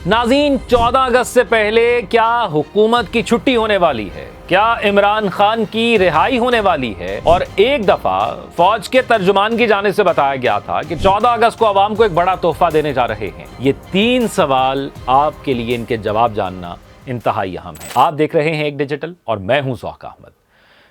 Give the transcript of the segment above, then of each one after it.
नाज़रीन, 14 अगस्त से पहले क्या हुकूमत की छुट्टी होने वाली है? क्या इमरान खान की रिहाई होने वाली है? और एक दफा फौज के तर्जुमान की जानिब से बताया गया था कि 14 अगस्त को अवाम को एक बड़ा तोहफा देने जा रहे हैं। ये 3 सवाल आपके लिए इनके जवाब जानना इंतहाई अहम है। आप देख रहे हैं एक डिजिटल और मैं हूं ज़ौक अहमद।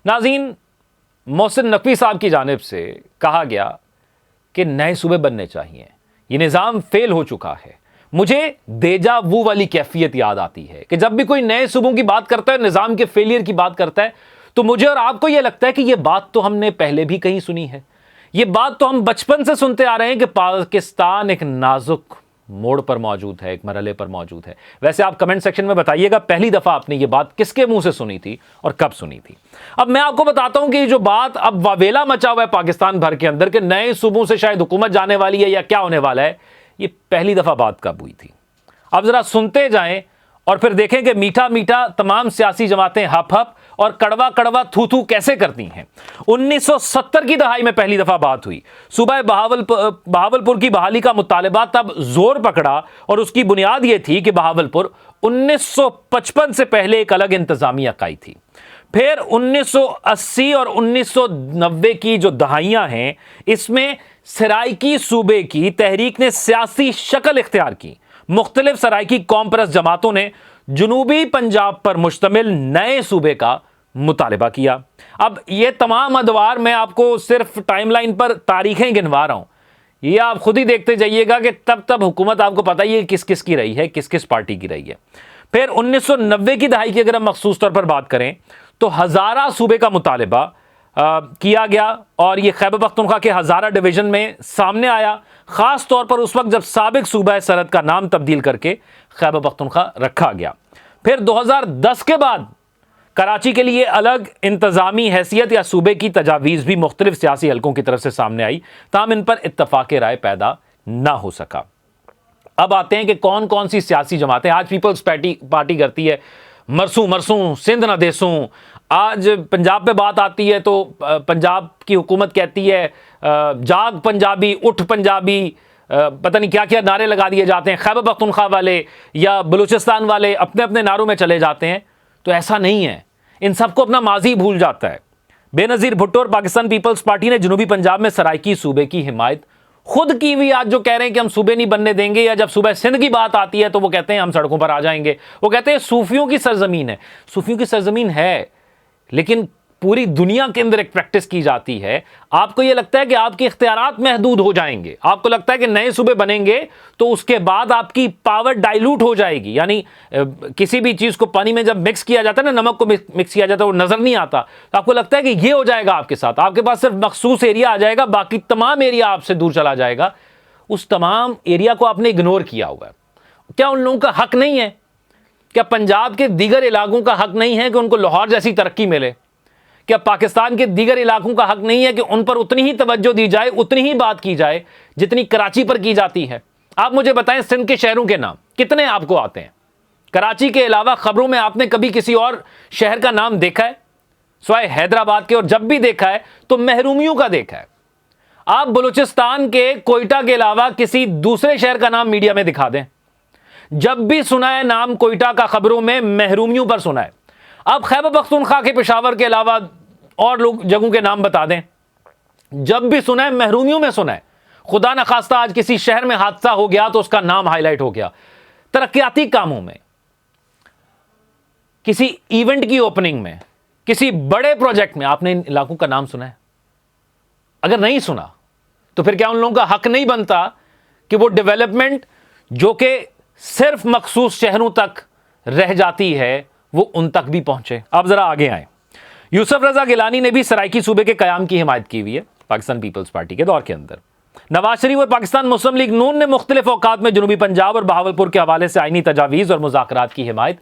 नाज़रीन, मोहसिन नकवी साहब की जानिब से कहा गया कि नए सूबे बनने चाहिए, ये निज़ाम फेल हो चुका है। मुझे देजा वू वाली कैफियत याद आती है कि जब भी कोई नए सूबों की बात करता है, निज़ाम के फेलियर की बात करता है, तो मुझे और आपको यह लगता है कि यह बात तो हमने पहले भी कहीं सुनी है। यह बात तो हम बचपन से सुनते आ रहे हैं कि पाकिस्तान एक नाजुक मोड़ पर मौजूद है, एक मरहले पर मौजूद है। वैसे आप कमेंट सेक्शन में बताइएगा पहली दफा आपने ये बात किसके मुंह से सुनी थी और कब सुनी थी। अब मैं आपको बताता हूं कि जो बात अब वावेला मचा हुआ है पाकिस्तान भर के अंदर कि नए सूबों से शायद हुकूमत जाने वाली है या क्या होने वाला है, ये पहली दफा बात कब हुई थी। अब जरा सुनते जाएं और फिर देखें कि मीठा मीठा तमाम सियासी जमातें हप हप और कड़वा कड़वा थू थू कैसे करती हैं। 1970 की दहाई में पहली दफा बात हुई। सूबा बहावलपुर की बहाली का मुतालबा तब जोर पकड़ा और उसकी बुनियाद यह थी कि बहावलपुर 1955 से पहले एक अलग इंतजामी इकाई थी। फिर 1980 और 1990 की जो दहाइयां हैं, इसमें सराइकी सूबे की तहरीक ने सियासी शक्ल इख्तियार की। मुख्तलिफ सराइकी कौम परस्त जमातों ने जुनूबी पंजाब पर मुश्तमिल नए सूबे का मुतालबा किया। अब ये तमाम अदवार मैं आपको सिर्फ टाइमलाइन पर तारीखें गिनवा रहा हूं, ये आप खुद ही देखते जाइएगा कि तब तब हुकूमत आपको पता ही है किस किस की रही है, किस किस पार्टी की रही है। फिर 1990 की दहाई की अगर हम मखसूस तौर पर बात करें तो हज़ारा सूबे का मुतालबा किया गया और यह खैबर पख्तूनख्वा के हज़ारा डिवीज़न में सामने आया, ख़ास तौर पर उस वक्त जब साबिक सूबा सरहद का नाम तब्दील करके खैबर पख्तूनख्वा रखा गया। फिर 2010 के बाद कराची के लिए अलग इंतज़ामी हैसियत या सूबे की तजावीज़ भी मुख्तलिफ सियासी हलकों की तरफ से सामने आई, ताहम इन पर इत्तफ़ाक़ राय पैदा ना हो सका। अब आते हैं कि कौन कौन सी सियासी जमातें आज पीपल्स पार्टी करती है मरसूं मरसूं सिंध ना देसूं। आज पंजाब पे बात आती है तो पंजाब की हुकूमत कहती है जाग पंजाबी, उठ पंजाबी, पता नहीं क्या क्या नारे लगा दिए जाते हैं। खैबर पख्तूनख्वा वाले या बलूचिस्तान वाले अपने अपने नारों में चले जाते हैं। तो ऐसा नहीं है, इन सबको अपना माजी भूल जाता है। बेनज़ीर भुट्टो और पाकिस्तान पीपल्स पार्टी ने जनूबी पंजाब में सराइकी सूबे की हिमायत खुद की हुई। आज जो कह रहे हैं कि हम सूबे नहीं बनने देंगे, या जब सूबे सिंध की बात आती है तो वो कहते हैं हम सड़कों पर आ जाएंगे। वो कहते हैं सूफियों की सरजमीन है। सूफियों की सरजमीन है, लेकिन पूरी दुनिया के अंदर एक प्रैक्टिस की जाती है। आपको यह लगता है कि आपके इख्तियारात महदूद हो जाएंगे, आपको लगता है कि नए सूबे बनेंगे तो उसके बाद आपकी पावर डाइल्यूट हो जाएगी। यानी किसी भी चीज़ को पानी में जब मिक्स किया जाता है ना, नमक को मिक्स किया जाता है, वो नज़र नहीं आता, तो आपको लगता है कि ये हो जाएगा आपके साथ। आपके पास सिर्फ मखसूस एरिया आ जाएगा, बाकी तमाम एरिया आपसे दूर चला जाएगा। उस तमाम एरिया को आपने इग्नोर किया हुआ है। क्या उन लोगों का हक नहीं है? क्या पंजाब के दीगर इलाकों का हक नहीं है कि उनको लाहौर जैसी तरक्की मिले? क्या पाकिस्तान के दीगर इलाकों का हक नहीं है कि उन पर उतनी ही तवज्जो दी जाए, उतनी ही बात की जाए जितनी कराची पर की जाती है? आप मुझे बताएं, सिंध के शहरों के नाम कितने आपको आते हैं? कराची के अलावा खबरों में आपने कभी किसी और शहर का नाम देखा है सिवाय हैदराबाद के? और जब भी देखा है तो महरूमियों का देखा है। आप बलूचिस्तान के कोयटा के अलावा किसी दूसरे शहर का नाम मीडिया में दिखा दें, जब भी सुना है नाम कोयटा का खबरों में महरूमियों पर सुना है। अब खैबर पख्तूनख्वा के पेशावर के अलावा और लोग जगहों के नाम बता दें, जब भी सुना है महरूमियों में सुना है। खुदा न खास्ता आज किसी शहर में हादसा हो गया तो उसका नाम हाईलाइट हो गया। तरक्याती कामों में, किसी इवेंट की ओपनिंग में, किसी बड़े प्रोजेक्ट में आपने इन इलाकों का नाम सुना है? अगर नहीं सुना तो फिर क्या उन लोगों का हक नहीं बनता कि वो डेवलपमेंट जो कि सिर्फ मखसूस शहरों तक रह जाती है वो उन तक भी पहुंचे? अब जरा आगे आए। यूसुफ रजा गिलानी ने भी सराइकी सूबे के कयाम की हिमायत की हुई है पाकिस्तान पीपल्स पार्टी के दौर के अंदर। नवाज शरीफ और पाकिस्तान मुस्लिम लीग नून ने मुख्तलिफ औकात में जनूबी पंजाब और बहावलपुर के हवाले से आईनी तजावीज़ और मुज़ाकरात की हिमायत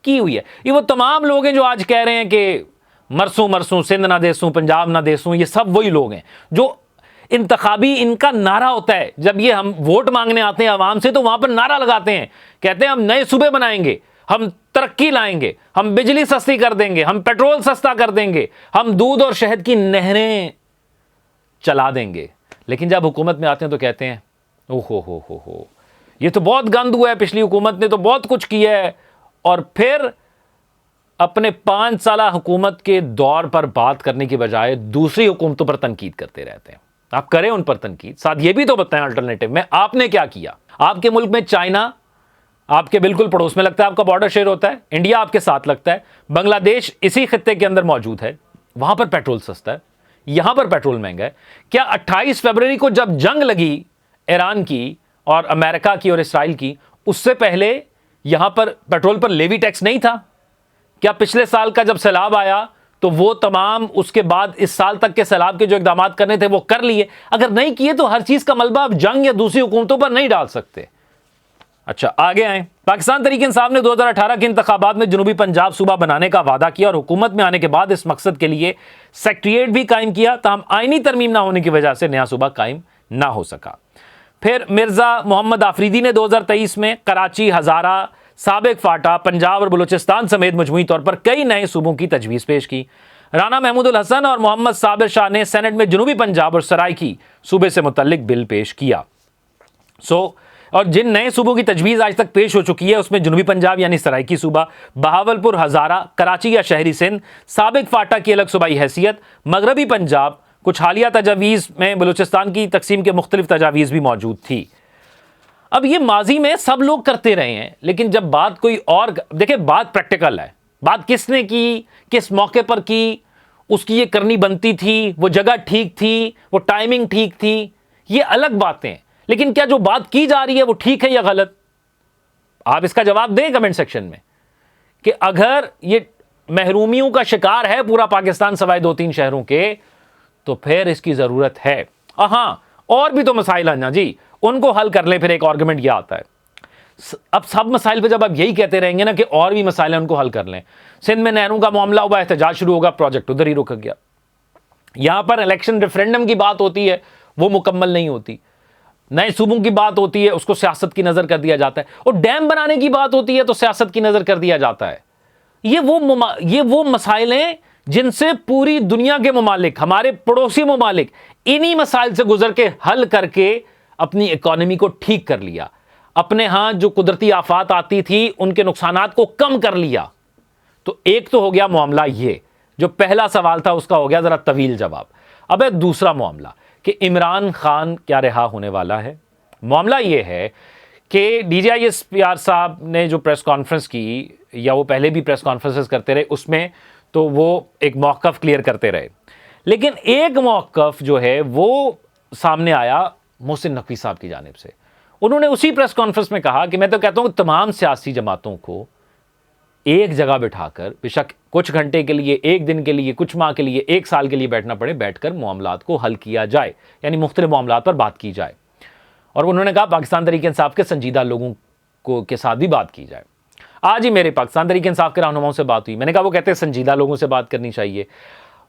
की हुई है। ये वो तमाम लोग हैं जो आज कह रहे हैं कि मरसूं मरसूं सिंध ना देसूं, पंजाब ना देसूं। ये सब वही लोग हैं जो इंतखाबी इनका नारा होता है, जब ये हम वोट मांगने आते हैं आवाम से तो वहां पर नारा लगाते हैं, कहते हैं हम नए सूबे बनाएंगे, हम तरक्की लाएंगे, हम बिजली सस्ती कर देंगे, हम पेट्रोल सस्ता कर देंगे, हम दूध और शहद की नहरें चला देंगे। लेकिन जब हुकूमत में आते हैं तो कहते हैं ओहो हो, ये तो बहुत गंद हुआ है, पिछली हुकूमत ने तो बहुत कुछ किया है, और फिर अपने 5 साला हुकूमत के दौर पर बात करने की बजाय दूसरी हुकूमतों पर तनकीद करते रहते हैं। आप करें उन पर तनकीद, साथ ये भी तो बताएं अल्टरनेटिव में आपने क्या किया। आपके मुल्क में चाइना आपके बिल्कुल पड़ोस में लगता है, आपका बॉर्डर शेयर होता है, इंडिया आपके साथ लगता है, बांग्लादेश इसी खित्ते के अंदर मौजूद है, वहां पर पेट्रोल सस्ता है, यहां पर पेट्रोल महंगा है। क्या 28 फरवरी को जब जंग लगी ईरान की और अमेरिका की और इसराइल की, उससे पहले यहां पर पेट्रोल पर लेवी टैक्स नहीं था? क्या पिछले साल का जब सैलाब आया तो वो तमाम उसके बाद इस साल तक के सैलाब के जो इकदाम करने थे वो कर लिए? अगर नहीं किए तो हर चीज का मलबा आप जंग या दूसरी हुकूमतों पर नहीं डाल सकते। अच्छा, आगे आए। पाकिस्तान तहरीक इंसाफ ने 2018 के इंतखाबात में जनूबी पंजाब सूबा बनाने का वादा किया और हुकूमत में आने के बाद इस मकसद के लिए सेक्रेटेरिएट भी कायम किया, ताहम आईनी तरमीम ना होने की वजह से नया सूबा कायम ना हो सका। फिर मिर्जा मोहम्मद आफरीदी ने 2023 में कराची, हजारा, साबिक फाटा, पंजाब और बलूचिस्तान समेत मजमूई तौर पर कई नए सूबों की तजवीज़ पेश की। राना महमूद उल हसन और मोहम्मद साबिर शाह ने सेनेट में जनूबी पंजाब और सराइकी सूबे से मुतल्लिक बिल पेश किया। और जिन नए सूबों की तजवीज़ आज तक पेश हो चुकी है उसमें जनूबी पंजाब यानी सराइकी सूबा, बहावलपुर, हजारा, कराची या शहरी सिंध, साबिक फाटा की अलग सूबाई हैसियत, मगरबी पंजाब, कुछ हालिया तजावीज़ में बलूचिस्तान की तकसीम के मुख्तलिफ तजावीज़ भी मौजूद थी। अब ये माजी में सब लोग करते रहे हैं, लेकिन जब बात कोई और, देखिए बात प्रैक्टिकल है, बात किसने की, किस मौके पर की, उसकी ये करनी बनती थी, वो जगह ठीक थी, वो टाइमिंग ठीक थी, ये अलग बातें। लेकिन क्या जो बात की जा रही है वो ठीक है या गलत? आप इसका जवाब दें कमेंट सेक्शन में कि अगर ये महरूमियों का शिकार है पूरा पाकिस्तान सवाए 2-3 शहरों के, तो फिर इसकी जरूरत है। हां, और भी तो मसाइल हैं ना जी, उनको हल कर लें। फिर एक आर्गुमेंट यह आता है, अब सब मसाइल पे जब आप यही कहते रहेंगे ना कि और भी मसाइल हैं उनको हल कर लें, सिंध में नहरों का मामला हुआ, एहतजाज शुरू होगा, प्रोजेक्ट उधर ही रुक गया। यहां पर इलेक्शन रेफरेंडम की बात होती है, वो मुकम्मल नहीं होती। नए सूबों की बात होती है, उसको सियासत की नजर कर दिया जाता है, और डैम बनाने की बात होती है तो सियासत की नजर कर दिया जाता है। ये वो मसाइल हैं जिनसे पूरी दुनिया के ममालिक, हमारे पड़ोसी ममालिक, इन्हीं मसाइल से गुजर के हल करके अपनी इकोनॉमी को ठीक कर लिया, अपने यहां जो कुदरती आफात आती थी उनके नुकसानात को कम कर लिया। तो एक तो हो गया मामला, ये जो पहला सवाल था उसका हो गया जरा तवील जवाब। अब है दूसरा मामला कि इमरान खान क्या रिहा होने वाला है। मामला यह है कि DGISPR साहब ने जो प्रेस कॉन्फ्रेंस की, या वो पहले भी प्रेस कॉन्फ्रेंसेस करते रहे, उसमें तो वो एक मौक़िफ़ क्लियर करते रहे, लेकिन एक मौक़िफ़ जो है वो सामने आया मोहसिन नकवी साहब की जानिब से। उन्होंने उसी प्रेस कॉन्फ्रेंस में कहा कि मैं तो कहता हूँ तमाम सियासी जमातों को एक जगह बिठाकर, बेशक कुछ घंटे के लिए, एक दिन के लिए, कुछ माह के लिए, एक साल के लिए बैठना पड़े, बैठकर मामलात को हल किया जाए, यानी मुख्तलिफ मामलात पर बात की जाए। और उन्होंने कहा पाकिस्तान तहरीक इंसाफ के संजीदा लोगों को के साथ भी बात की जाए। आज ही मेरे पाकिस्तान तहरीक इंसाफ के रहनुमाओं से बात हुई, मैंने कहा वो कहते हैं संजीदा लोगों से बात करनी चाहिए।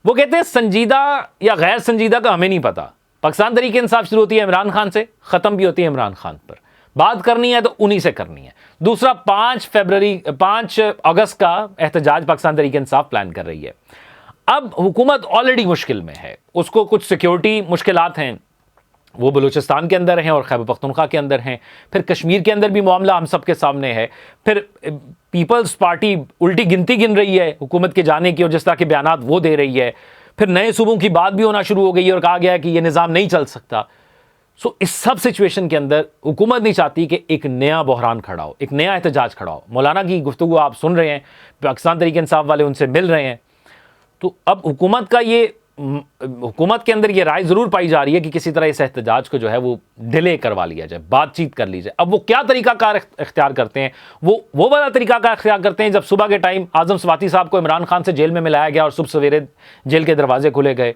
वो कहते हैं संजीदा या गैर संजीदा का हमें नहीं पता, पाकिस्तान तहरीक इंसाफ शुरू होती है इमरान खान से, ख़त्म भी होती है इमरान खान पर, बात करनी है तो उन्हीं से करनी है। दूसरा, 5 अगस्त का एहतजाज पाकिस्तान तहरीक इंसाफ प्लान कर रही है। अब हुकूमत ऑलरेडी मुश्किल में है, उसको कुछ सिक्योरिटी मुश्किलात हैं, वो बलूचिस्तान के अंदर हैं और खैबर पख्तूनख्वा के अंदर हैं, फिर कश्मीर के अंदर भी मामला हम सब के सामने है, फिर पीपल्स पार्टी उल्टी गिनती गिन रही है हुकूमत के जाने की और जिस तरह के बयानात वो दे रही है, फिर नए सूबों की बात भी होना शुरू हो गई है और कहा गया है कि ये निज़ाम नहीं चल सकता। इस सब सिचुएशन के अंदर हुकूमत नहीं चाहती कि एक नया बहरान खड़ा हो, एक नया एहतजाज खड़ा हो। मौलाना की गुफ्तगू आप सुन रहे हैं, पाकिस्तान तहरीक इंसाफ वाले उनसे मिल रहे हैं, तो अब हुकूमत के अंदर ये राय ज़रूर पाई जा रही है कि किसी तरह इस एहतजाज को जो है वो डिले करवा लिया जाए, बातचीत कर ली जाए। अब वो क्या तरीक़ाकार इख्तियार करते हैं, वो वाला तरीक़ाकार इख्तियार करते हैं जब सुबह के टाइम आज़म स्वाति साहब को इमरान खान से जेल में मिलाया गया और सुबह सवेरे जेल के दरवाजे खुले गए,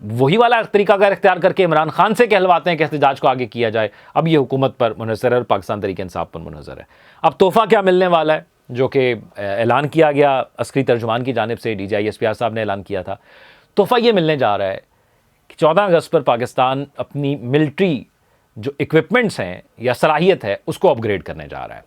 वही वाला तरीक़ाकार इख्तियार करके इमरान खान से कहलवाते हैं कि एहतजाज को आगे किया जाए। अब ये हुकूमत पर मुनहसर है और पाकिस्तान तहरीक इंसाफ पर मुनहसर है। अब तोहफ़ा क्या मिलने वाला है, जो कि ऐलान किया गया अस्करी तर्जुमान की जानिब से, DGISPR साहब ने ऐलान किया था। तोहफ़ा ये मिलने जा रहा है कि 14 अगस्त पर पाकिस्तान अपनी मिलिट्री जो इक्विपमेंट्स हैं या सलाहियत है उसको अपग्रेड करने जा रहा है।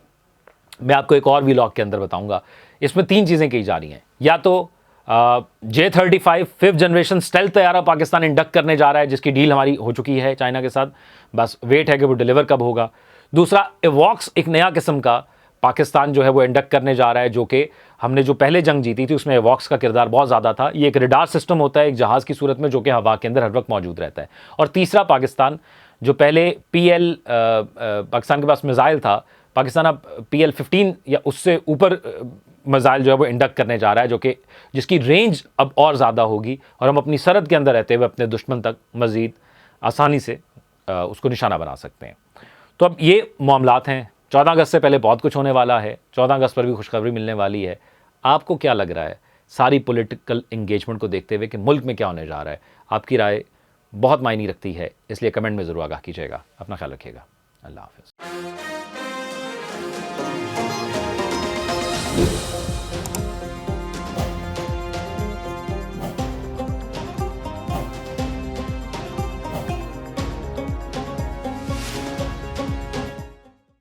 मैं आपको एक और व्लॉग के अंदर बताऊंगा। इसमें 3 चीज़ें कही जा रही हैं, या तो J-35 5th जनरेशन स्टेल्थ तैयारा पाकिस्तान इंडक्ट करने जा रहा है, जिसकी डील हमारी हो चुकी है चाइना के साथ, बस वेट है कि वो डिलीवर कब होगा। दूसरा, एवॉक्स एक नया किस्म का पाकिस्तान जो है वो इंडक्ट करने जा रहा है, जो कि हमने जो पहले जंग जीती थी उसमें एवॉक्स का किरदार बहुत ज़्यादा था। ये एक रडार सिस्टम होता है एक जहाज़ की सूरत में, जो कि हवा के अंदर हर वक्त मौजूद रहता है। और तीसरा, पाकिस्तान जो पहले पाकिस्तान के पास मिसाइल था, पाकिस्तान अब PL-15 या उससे ऊपर मिसाइल जो है वो इंडक्ट करने जा रहा है, जो कि जिसकी रेंज अब और ज़्यादा होगी और हम अपनी सरहद के अंदर रहते हुए अपने दुश्मन तक मज़ीद आसानी से उसको निशाना बना सकते हैं। तो अब ये मामलात हैं। 14 अगस्त से पहले बहुत कुछ होने वाला है। 14 अगस्त पर भी खुशखबरी मिलने वाली है। आपको क्या लग रहा है सारी पॉलिटिकल एंगेजमेंट को देखते हुए कि मुल्क में क्या होने जा रहा है? आपकी राय बहुत मायने रखती है, इसलिए कमेंट में ज़रूर आगाह कीजिएगा। अपना ख्याल रखिएगा। अल्लाह हाफ़िज़।